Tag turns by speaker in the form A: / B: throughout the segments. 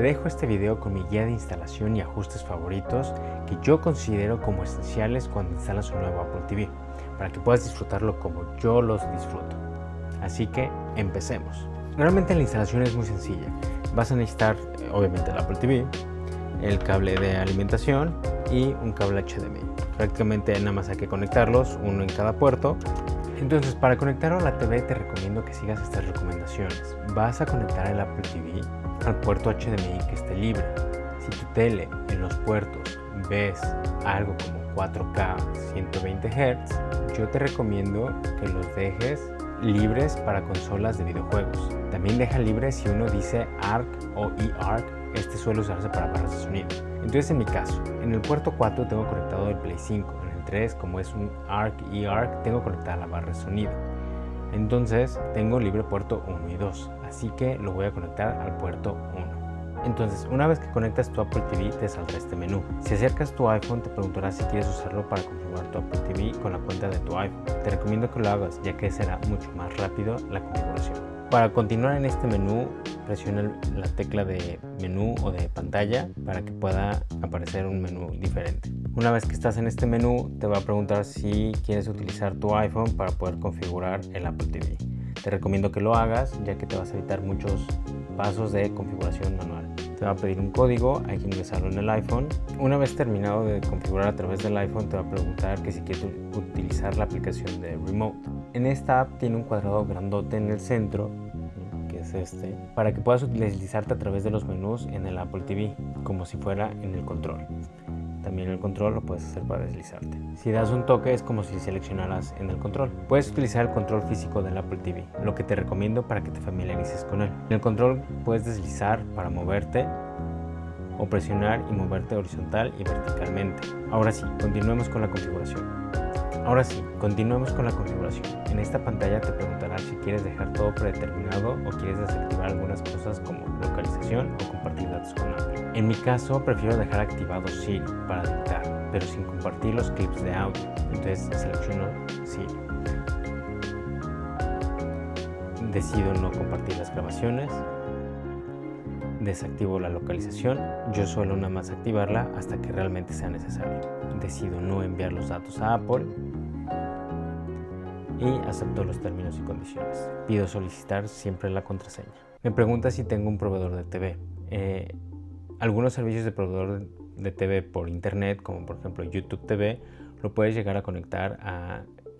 A: dejo este video con mi guía de instalación y ajustes favoritos que yo considero como esenciales cuando instalas un nuevo Apple TV, para que puedas disfrutarlo como yo los disfruto. Así que empecemos. Realmente la instalación es muy sencilla. Vas a necesitar obviamente el Apple TV, el cable de alimentación y un cable HDMI. Prácticamente nada más hay que conectarlos, uno en cada puerto. Entonces, para conectarlo a la TV te recomiendo que sigas estas recomendaciones. Vas a conectar el Apple TV al puerto HDMI que esté libre. Si tu tele en los puertos ves algo como 4K 120 Hz, yo te recomiendo que los dejes libres para consolas de videojuegos. También deja libre si uno dice ARC o eARC. Este suele usarse para barras de sonido. Entonces, en mi caso, en el puerto 4 tengo conectado el Play 5. En el 3, como es un ARC eARC, tengo conectada la barra de sonido. Entonces, tengo libre puerto 1 y 2. Así que lo voy a conectar al puerto 1. Entonces, una vez que conectas tu Apple TV, te saldrá este menú. Si acercas tu iPhone, te preguntará si quieres usarlo para configurar tu Apple TV con la cuenta de tu iPhone. Te recomiendo que lo hagas, ya que será mucho más rápido la configuración. Para continuar en este menú, presiona la tecla de menú o de pantalla para que pueda aparecer un menú diferente. Una vez que estás en este menú, te va a preguntar si quieres utilizar tu iPhone para poder configurar el Apple TV. Te recomiendo que lo hagas, ya que te vas a evitar muchos pasos de configuración manual. Te va a pedir un código, hay que ingresarlo en el iPhone. Una vez terminado de configurar a través del iPhone, te va a preguntar que si quieres utilizar la aplicación de Remote. En esta app tiene un cuadrado grandote en el centro, que es este, para que puedas deslizarte a través de los menús en el Apple TV, como si fuera en el control. También el control lo puedes hacer para deslizarte. Si das un toque es como si seleccionaras en el control. Puedes utilizar el control físico del Apple TV, lo que te recomiendo para que te familiarices con él. En el control puedes deslizar para moverte o presionar y moverte horizontal y verticalmente. Ahora sí, continuemos con la configuración. En esta pantalla te preguntará si quieres dejar todo predeterminado o quieres desactivar algunas cosas como localización o compartir datos con Apple. En mi caso, prefiero dejar activado Siri para dictar, pero sin compartir los clips de audio. Entonces selecciono Siri. Decido no compartir las grabaciones. Desactivo la localización. Yo suelo nada más activarla hasta que realmente sea necesario. Decido no enviar los datos a Apple y acepto los términos y condiciones. Pido solicitar siempre la contraseña. Me pregunta si tengo un proveedor de TV. Algunos servicios de proveedor de TV por internet, como por ejemplo YouTube TV, lo puedes llegar a conectar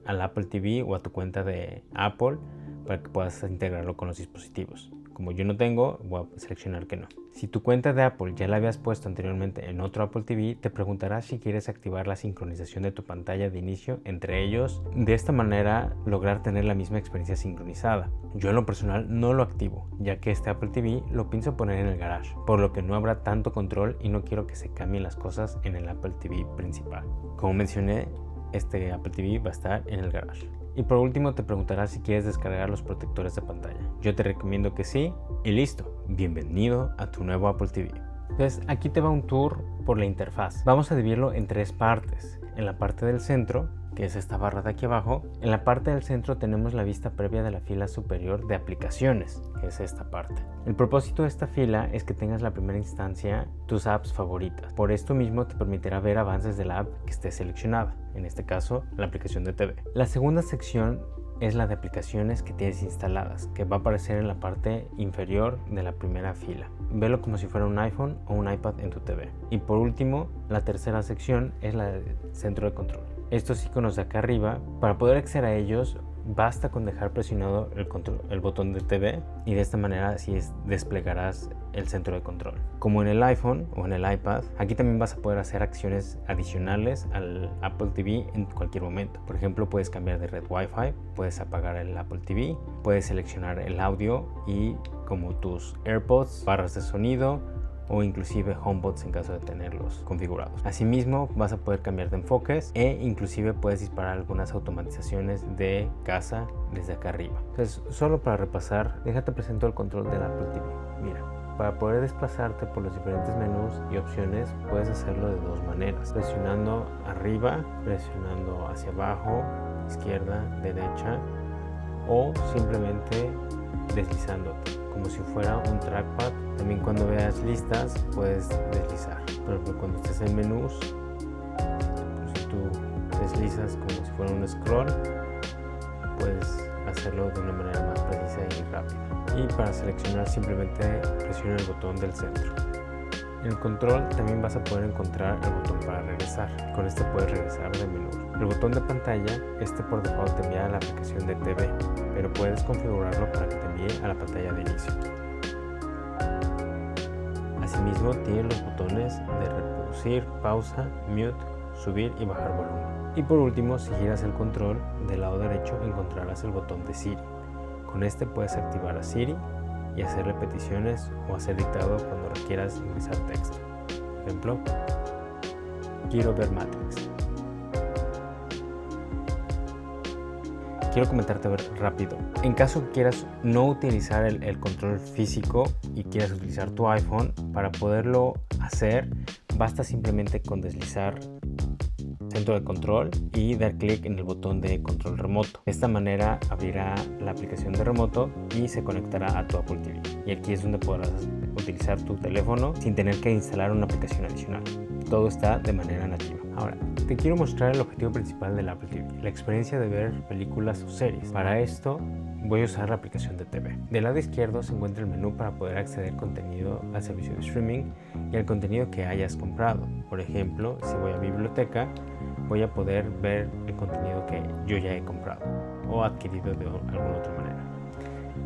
A: al Apple TV o a tu cuenta de Apple para que puedas integrarlo con los dispositivos. Como yo no tengo, voy a seleccionar que no. Si tu cuenta de Apple ya la habías puesto anteriormente en otro Apple TV, te preguntará si quieres activar la sincronización de tu pantalla de inicio entre ellos. De esta manera, lograr tener la misma experiencia sincronizada. Yo en lo personal no lo activo, ya que este Apple TV lo pienso poner en el garage, por lo que no habrá tanto control y no quiero que se cambien las cosas en el Apple TV principal. Como mencioné, este Apple TV va a estar en el garage. Y por último te preguntará si quieres descargar los protectores de pantalla. Yo te recomiendo que sí y listo. Bienvenido a tu nuevo Apple TV. Entonces aquí te va un tour por la interfaz. Vamos a dividirlo en tres partes. En la parte del centro, que es esta barra de aquí abajo, en la parte del centro tenemos la vista previa de la fila superior de aplicaciones, que es esta parte. El propósito de esta fila es que tengas la primera instancia tus apps favoritas. Por esto mismo te permitirá ver avances de la app que esté seleccionada, en este caso la aplicación de TV. La segunda sección es la de aplicaciones que tienes instaladas, que va a aparecer en la parte inferior de la primera fila. Velo como si fuera un iPhone o un iPad en tu TV. Y por último, la tercera sección es la del centro de control. Estos iconos de acá arriba, para poder acceder a ellos, basta con dejar presionado el botón de TV y de esta manera así desplegarás el centro de control. Como en el iPhone o en el iPad, aquí también vas a poder hacer acciones adicionales al Apple TV en cualquier momento. Por ejemplo, puedes cambiar de red Wi-Fi, puedes apagar el Apple TV, puedes seleccionar el audio y como tus AirPods, barras de sonido o inclusive HomePods en caso de tenerlos configurados. Asimismo, vas a poder cambiar de enfoques e inclusive puedes disparar algunas automatizaciones de casa desde acá arriba. Entonces, solo para repasar, déjate presento el control del Apple TV. Mira, para poder desplazarte por los diferentes menús y opciones, puedes hacerlo de dos maneras: presionando arriba, presionando hacia abajo, izquierda, derecha, o simplemente deslizándote como si fuera un trackpad. También cuando veas listas puedes deslizar, pero cuando estés en menús, pues si tú deslizas como si fuera un scroll, puedes hacerlo de una manera más precisa y rápida. Y para seleccionar simplemente presiona el botón del centro. En el control también vas a poder encontrar el botón para regresar. Con este puedes regresar de menú. El botón de pantalla, por default te envía a la aplicación de TV, pero puedes configurarlo para que te envíe a la pantalla de inicio. Asimismo tiene los botones de reproducir, pausa, mute, subir y bajar volumen. Y por último, si giras el control, del lado derecho encontrarás el botón de Siri. Con este puedes activar a Siri y hacerle peticiones o hacer dictado cuando requieras ingresar texto. Por ejemplo, quiero ver Matrix. Quiero comentarte rápido. En caso que quieras no utilizar el control físico y quieras utilizar tu iPhone, para poderlo hacer basta simplemente con deslizar centro de control y dar clic en el botón de control remoto. De esta manera abrirá la aplicación de remoto y se conectará a tu Apple TV. Y aquí es donde podrás utilizar tu teléfono sin tener que instalar una aplicación adicional. Todo está de manera nativa. Ahora, te quiero mostrar el objetivo principal del Apple TV, la experiencia de ver películas o series. Para esto voy a usar la aplicación de TV. Del lado izquierdo se encuentra el menú para poder acceder contenido al servicio de streaming y al contenido que hayas comprado. Por ejemplo, si voy a biblioteca, voy a poder ver el contenido que yo ya he comprado o adquirido de alguna otra manera.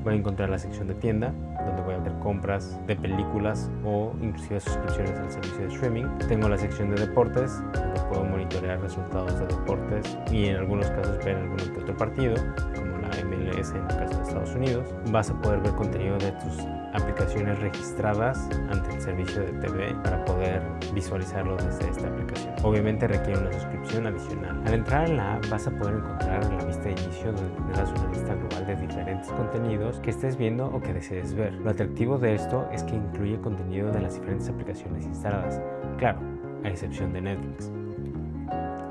A: Voy a encontrar la sección de tienda, donde voy a ver compras de películas o inclusive suscripciones al servicio de streaming. Tengo la sección de deportes, donde puedo monitorear resultados de deportes y en algunos casos ver algún que otro partido, como la MLS en el caso de Estados Unidos. Vas a poder ver contenido de tus aplicaciones registradas ante el servicio de TV para poder visualizarlo desde esta aplicación. Obviamente requiere una suscripción adicional. Al entrar en la app vas a poder encontrar en la vista de inicio donde tendrás una lista global de diferentes contenidos que estés viendo o que desees ver. Lo atractivo de esto es que incluye contenido de las diferentes aplicaciones instaladas, claro, a excepción de Netflix.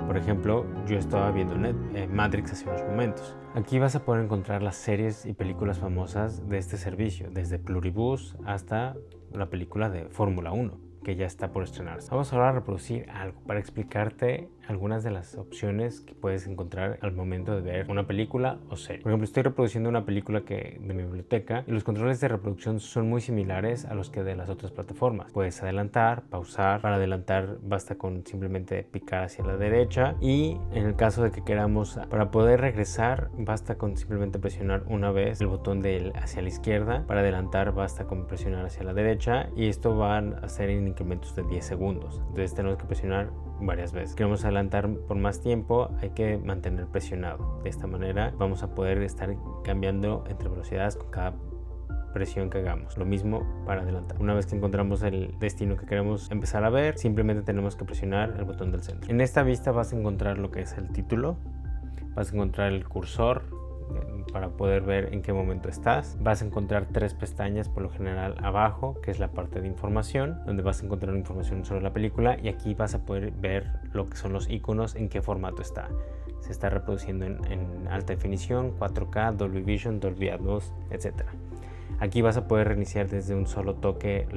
A: Por ejemplo, yo estaba viendo Matrix hace unos momentos. Aquí vas a poder encontrar las series y películas famosas de este servicio, desde Pluribus hasta la película de Fórmula 1, que ya está por estrenarse. Vamos ahora a reproducir algo para explicarte algunas de las opciones que puedes encontrar al momento de ver una película o serie. Por ejemplo, estoy reproduciendo una película de mi biblioteca y los controles de reproducción son muy similares a los que de las otras plataformas. Puedes adelantar, pausar. Para adelantar basta con simplemente picar hacia la derecha y en el caso de que queramos para poder regresar basta con simplemente presionar una vez el botón hacia la izquierda. Para adelantar basta con presionar hacia la derecha y esto va a ser en incrementos de 10 segundos. Entonces tenemos que presionar varias veces. Queremos adelantar por más tiempo, hay que mantener presionado. De esta manera vamos a poder estar cambiando entre velocidades con cada presión que hagamos. Lo mismo para adelantar. Una vez que encontramos el destino que queremos empezar a ver, simplemente tenemos que presionar el botón del centro. En esta vista vas a encontrar lo que es el título, vas a encontrar el cursor para poder ver en qué momento estás. Vas a encontrar 3 pestañas por lo general abajo, que es la parte de información, donde vas a encontrar información sobre la película y aquí vas a poder ver lo que son los iconos, en qué formato está. Se está reproduciendo en alta definición, 4K, Dolby Vision, Dolby Atmos, etc. Aquí vas a poder reiniciar desde un solo toque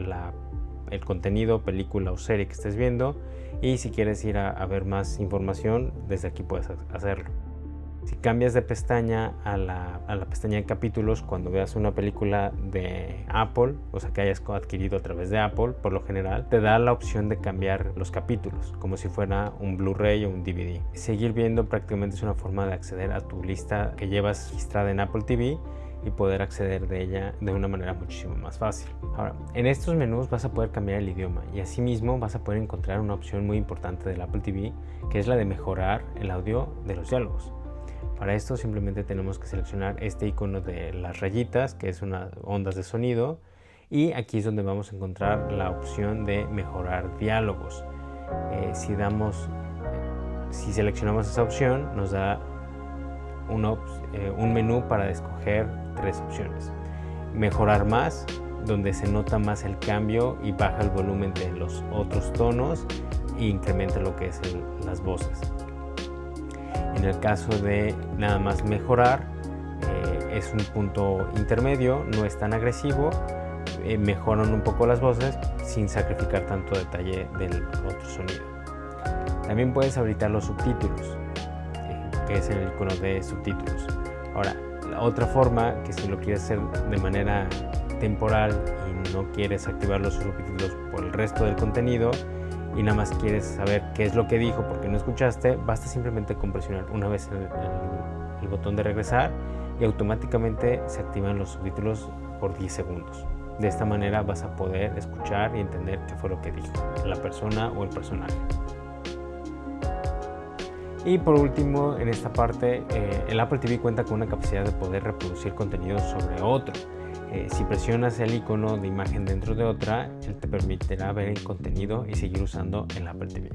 A: el contenido, película o serie que estés viendo y si quieres ir a ver más información, desde aquí puedes hacerlo. Si cambias de pestaña a la pestaña de capítulos, cuando veas una película de Apple, o sea que hayas adquirido a través de Apple, por lo general, te da la opción de cambiar los capítulos, como si fuera un Blu-ray o un DVD. Seguir viendo prácticamente es una forma de acceder a tu lista que llevas registrada en Apple TV y poder acceder de ella de una manera muchísimo más fácil. Ahora, en estos menús vas a poder cambiar el idioma y asimismo vas a poder encontrar una opción muy importante del Apple TV, que es la de mejorar el audio de los diálogos. Para esto simplemente tenemos que seleccionar este icono de las rayitas, que es unas ondas de sonido, y aquí es donde vamos a encontrar la opción de mejorar diálogos. Si seleccionamos esa opción, nos da un menú para escoger 3 opciones. Mejorar más, donde se nota más el cambio y baja el volumen de los otros tonos e incrementa lo que es las voces. En el caso de nada más mejorar, es un punto intermedio, no es tan agresivo, mejoran un poco las voces sin sacrificar tanto detalle del otro sonido. También puedes habilitar los subtítulos, que es el icono de subtítulos. Ahora, la otra forma, que si lo quieres hacer de manera temporal y no quieres activar los subtítulos por el resto del contenido y nada más quieres saber qué es lo que dijo porque no escuchaste, basta simplemente con presionar una vez el botón de regresar y automáticamente se activan los subtítulos por 10 segundos. De esta manera vas a poder escuchar y entender qué fue lo que dijo la persona o el personaje. Y por último, en esta parte, el Apple TV cuenta con una capacidad de poder reproducir contenido sobre otro. Si presionas el icono de imagen dentro de otra, él te permitirá ver el contenido y seguir usando el Apple TV.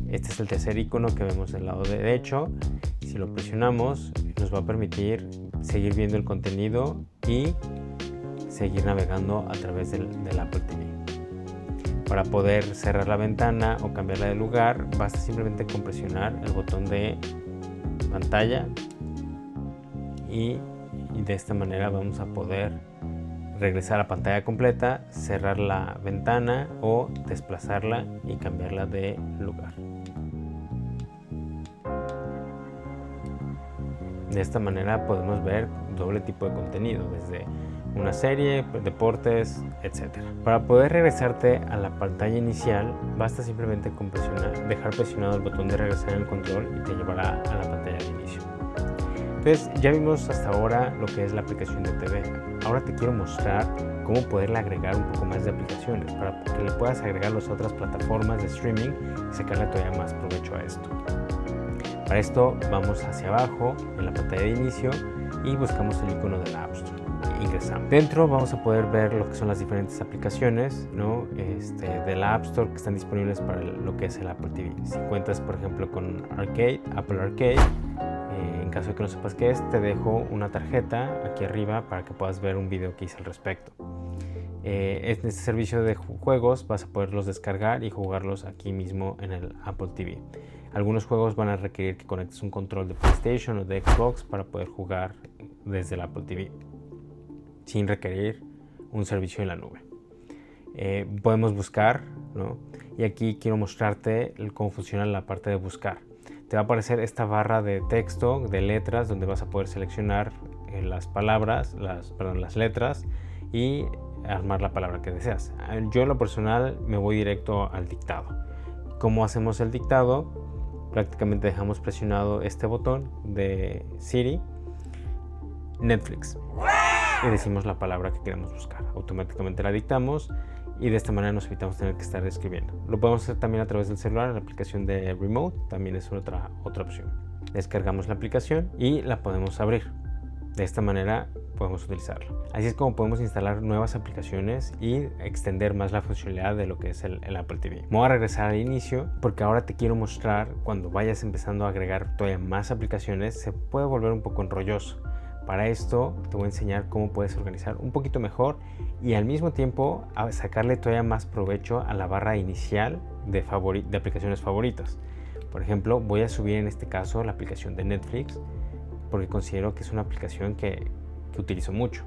A: Este es el tercer icono que vemos del lado derecho. Si lo presionamos, nos va a permitir seguir viendo el contenido y seguir navegando a través del Apple TV. Para poder cerrar la ventana o cambiarla de lugar, basta simplemente con presionar el botón de pantalla y de esta manera vamos a poder regresar a pantalla completa, cerrar la ventana o desplazarla y cambiarla de lugar. De esta manera podemos ver doble tipo de contenido, desde una serie, deportes, etc. Para poder regresarte a la pantalla inicial, basta simplemente con dejar presionado el botón de regresar en el control y te llevará a la pantalla de inicio. Entonces, ya vimos hasta ahora lo que es la aplicación de TV. Ahora te quiero mostrar cómo poderle agregar un poco más de aplicaciones para que le puedas agregar las otras plataformas de streaming y sacarle todavía más provecho a esto. Para esto vamos hacia abajo en la pantalla de inicio y buscamos el icono de la App Store. Ingresamos. Dentro vamos a poder ver lo que son las diferentes aplicaciones, ¿no? De la App Store que están disponibles para lo que es el Apple TV. Si cuentas, por ejemplo, con Arcade, Apple Arcade, en caso de que no sepas qué es, te dejo una tarjeta aquí arriba para que puedas ver un video que hice al respecto. En este servicio de juegos vas a poderlos descargar y jugarlos aquí mismo en el Apple TV. Algunos juegos van a requerir que conectes un control de PlayStation o de Xbox para poder jugar desde el Apple TV, sin requerir un servicio en la nube. Podemos buscar, ¿no? Y aquí quiero mostrarte cómo funciona la parte de buscar. Te va a aparecer esta barra de texto, de letras, donde vas a poder seleccionar las palabras, las letras y armar la palabra que deseas. Yo en lo personal me voy directo al dictado. ¿Cómo hacemos el dictado? Prácticamente dejamos presionado este botón de Siri, Netflix, y decimos la palabra que queremos buscar. Automáticamente la dictamos y de esta manera nos evitamos tener que estar escribiendo. Lo podemos hacer también a través del celular, la aplicación de Remote también es otra opción. Descargamos la aplicación y la podemos abrir. De esta manera podemos utilizarla. Así es como podemos instalar nuevas aplicaciones y extender más la funcionalidad de lo que es el Apple TV. Me voy a regresar al inicio porque ahora te quiero mostrar, cuando vayas empezando a agregar todavía más aplicaciones, se puede volver un poco enrolloso. Para esto te voy a enseñar cómo puedes organizar un poquito mejor y al mismo tiempo a sacarle todavía más provecho a la barra inicial de aplicaciones favoritas. Por ejemplo, voy a subir en este caso la aplicación de Netflix porque considero que es una aplicación que utilizo mucho.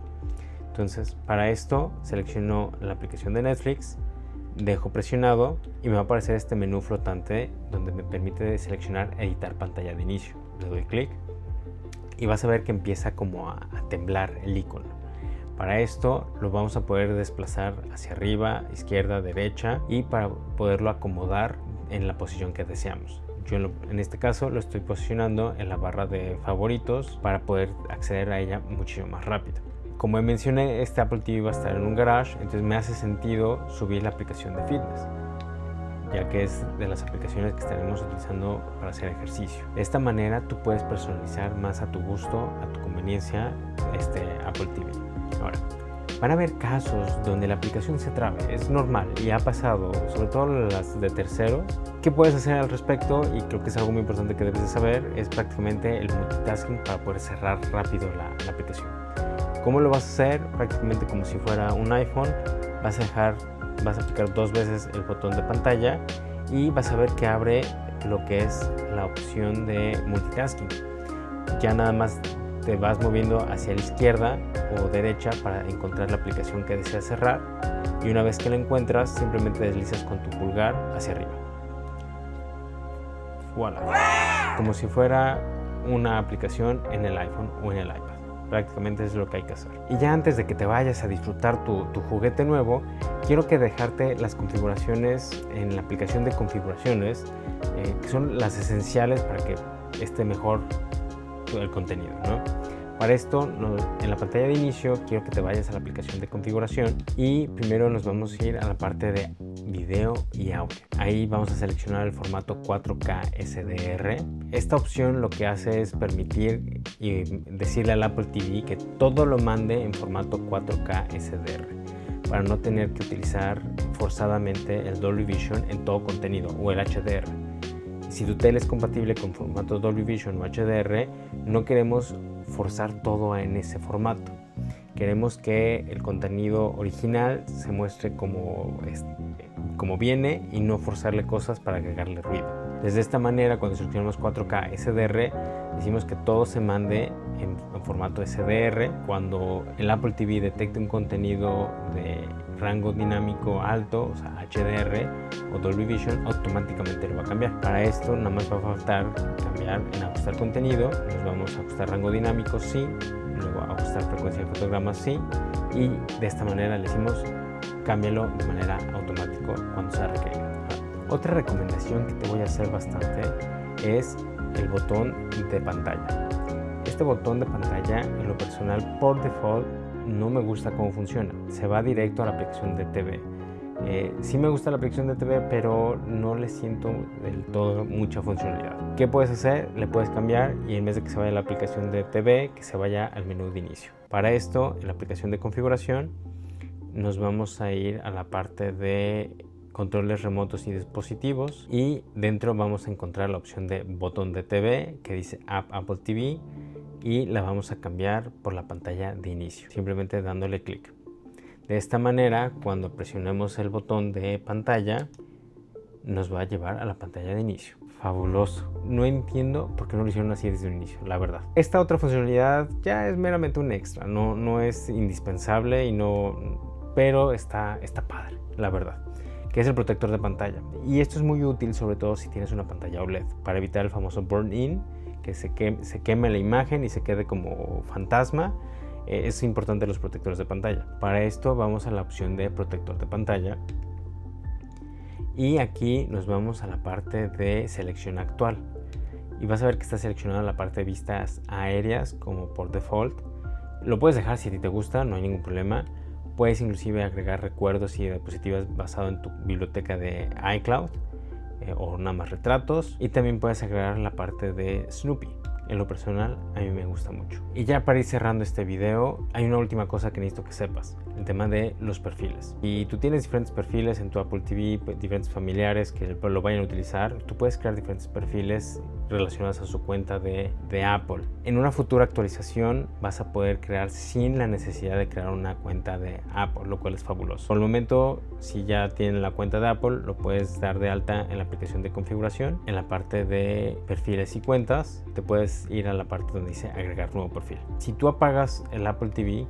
A: Entonces, para esto selecciono la aplicación de Netflix, dejo presionado y me va a aparecer este menú flotante donde me permite seleccionar editar pantalla de inicio. Le doy clic y vas a ver que empieza como a temblar el icono. Para esto lo vamos a poder desplazar hacia arriba, izquierda, derecha y para poderlo acomodar en la posición que deseamos. Yo en este caso lo estoy posicionando en la barra de favoritos para poder acceder a ella muchísimo más rápido. Como mencioné, este Apple TV va a estar en un garage, entonces me hace sentido subir la aplicación de fitness, ya que es de las aplicaciones que estaremos utilizando para hacer ejercicio. De esta manera tú puedes personalizar más a tu gusto, a tu conveniencia, este Apple TV. Ahora, van a haber casos donde la aplicación se trabe, es normal y ha pasado, sobre todo las de terceros. ¿Qué puedes hacer al respecto? Y creo que es algo muy importante que debes de saber, es prácticamente el multitasking para poder cerrar rápido la aplicación. ¿Cómo lo vas a hacer? Prácticamente como si fuera un iPhone, vas a aplicar 2 veces el botón de pantalla y vas a ver que abre lo que es la opción de multitasking. Ya nada más te vas moviendo hacia la izquierda o derecha para encontrar la aplicación que deseas cerrar, y una vez que la encuentras simplemente deslizas con tu pulgar hacia arriba. Voilà, como si fuera una aplicación en el iPhone o en el iPad. Prácticamente es lo que hay que hacer. Y ya antes de que te vayas a disfrutar tu juguete nuevo, quiero que dejarte las configuraciones en la aplicación de configuraciones, que son las esenciales para que esté mejor el contenido, ¿no? Para esto, en la pantalla de inicio, quiero que te vayas a la aplicación de configuración y primero nos vamos a ir a la parte de video y audio. Ahí vamos a seleccionar el formato 4K SDR. Esta opción lo que hace es permitir y decirle al Apple TV que todo lo mande en formato 4K SDR, para no tener que utilizar forzadamente el Dolby Vision en todo contenido o el HDR. Si tu tele es compatible con formato Dolby Vision o HDR, no queremos forzar todo en ese formato. Queremos que el contenido original se muestre como viene y no forzarle cosas para agregarle ruido. Desde esta manera, cuando seleccionamos 4K SDR, decimos que todo se mande en formato SDR. Cuando el Apple TV detecte un contenido de rango dinámico alto, o sea HDR o Dolby Vision, automáticamente lo va a cambiar. Para esto nada más va a faltar cambiar en ajustar contenido. Nos vamos a ajustar rango dinámico, sí, luego a ajustar frecuencia de fotogramas, sí, y de esta manera le decimos cámbialo de manera automática cuando sea requerido. Otra recomendación que te voy a hacer bastante es el botón de pantalla. Este botón de pantalla, en lo personal, por default, no me gusta cómo funciona. Se va directo a la aplicación de TV. Sí me gusta la aplicación de TV, pero no le siento del todo mucha funcionalidad. ¿Qué puedes hacer? Le puedes cambiar y en vez de que se vaya a la aplicación de TV, que se vaya al menú de inicio. Para esto, en la aplicación de configuración, nos vamos a ir a la parte de controles remotos y dispositivos, y dentro vamos a encontrar la opción de botón de TV que dice App Apple TV, y la vamos a cambiar por la pantalla de inicio, simplemente dándole clic. De esta manera, cuando presionemos el botón de pantalla, nos va a llevar a la pantalla de inicio. Fabuloso. No entiendo por qué no lo hicieron así desde un inicio, la verdad. Esta otra funcionalidad ya es meramente un extra, no es indispensable pero está padre, la verdad, que es el protector de pantalla. Y esto es muy útil, sobre todo si tienes una pantalla OLED, para evitar el famoso burn-in, que se queme la imagen y se quede como fantasma. Es importante los protectores de pantalla. Para esto vamos a la opción de protector de pantalla y aquí nos vamos a la parte de selección actual, y vas a ver que está seleccionada la parte de vistas aéreas como por default. Lo puedes dejar si a ti te gusta, no hay ningún problema. Puedes inclusive agregar recuerdos y diapositivas basado en tu biblioteca de iCloud, o nada más retratos, y también puedes agregar la parte de Snoopy. En lo personal, a mí me gusta mucho. Y ya para ir cerrando este video, hay una última cosa que necesito que sepas: el tema de los perfiles. Y tú tienes diferentes perfiles en tu Apple TV, diferentes familiares que lo vayan a utilizar. Tú puedes crear diferentes perfiles relacionados a su cuenta de Apple. En una futura actualización vas a poder crear sin la necesidad de crear una cuenta de Apple, lo cual es fabuloso. Por el momento, si ya tienen la cuenta de Apple, lo puedes dar de alta en la aplicación de configuración. En la parte de perfiles y cuentas, te puedes ir a la parte donde dice agregar nuevo perfil. Si tú apagas el Apple TV,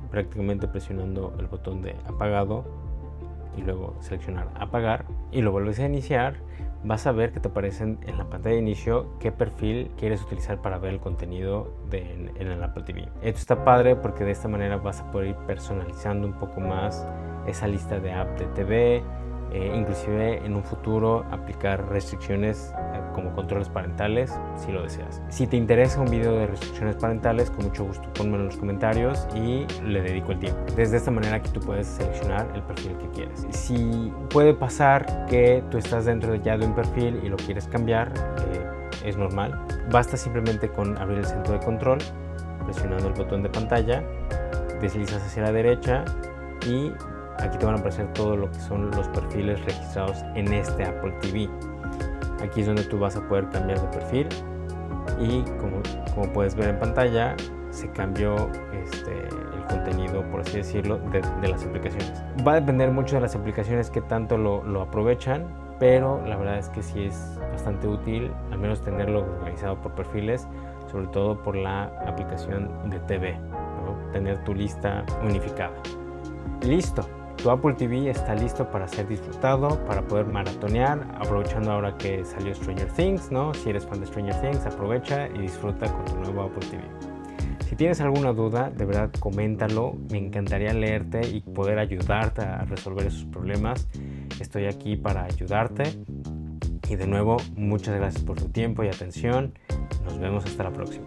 A: prácticamente presionando el botón de apagado y luego seleccionar apagar y lo vuelves a iniciar, vas a ver que te aparecen en la pantalla de inicio qué perfil quieres utilizar para ver el contenido en el Apple TV. Esto está padre porque de esta manera vas a poder ir personalizando un poco más esa lista de app de TV, inclusive en un futuro aplicar restricciones como controles parentales si lo deseas. Si te interesa un video de restricciones parentales, con mucho gusto pónmelo en los comentarios y le dedico el tiempo. Desde esta manera aquí tú puedes seleccionar el perfil que quieres. Si puede pasar que tú estás dentro ya de un perfil y lo quieres cambiar, es normal. Basta simplemente con abrir el centro de control, presionando el botón de pantalla, deslizas hacia la derecha y aquí te van a aparecer todo lo que son los perfiles registrados en este Apple TV. Aquí es donde tú vas a poder cambiar de perfil y como puedes ver en pantalla, se cambió el contenido, por así decirlo, de las aplicaciones. Va a depender mucho de las aplicaciones que tanto lo aprovechan, pero la verdad es que sí es bastante útil, al menos tenerlo organizado por perfiles, sobre todo por la aplicación de TV, ¿no? Tener tu lista unificada. Listo, tu Apple TV está listo para ser disfrutado, para poder maratonear, aprovechando ahora que salió Stranger Things, ¿no? Si eres fan de Stranger Things, aprovecha y disfruta con tu nuevo Apple TV. Si tienes alguna duda, de verdad coméntalo, me encantaría leerte y poder ayudarte a resolver esos problemas. Estoy aquí para ayudarte y de nuevo, muchas gracias por tu tiempo y atención. Nos vemos hasta la próxima.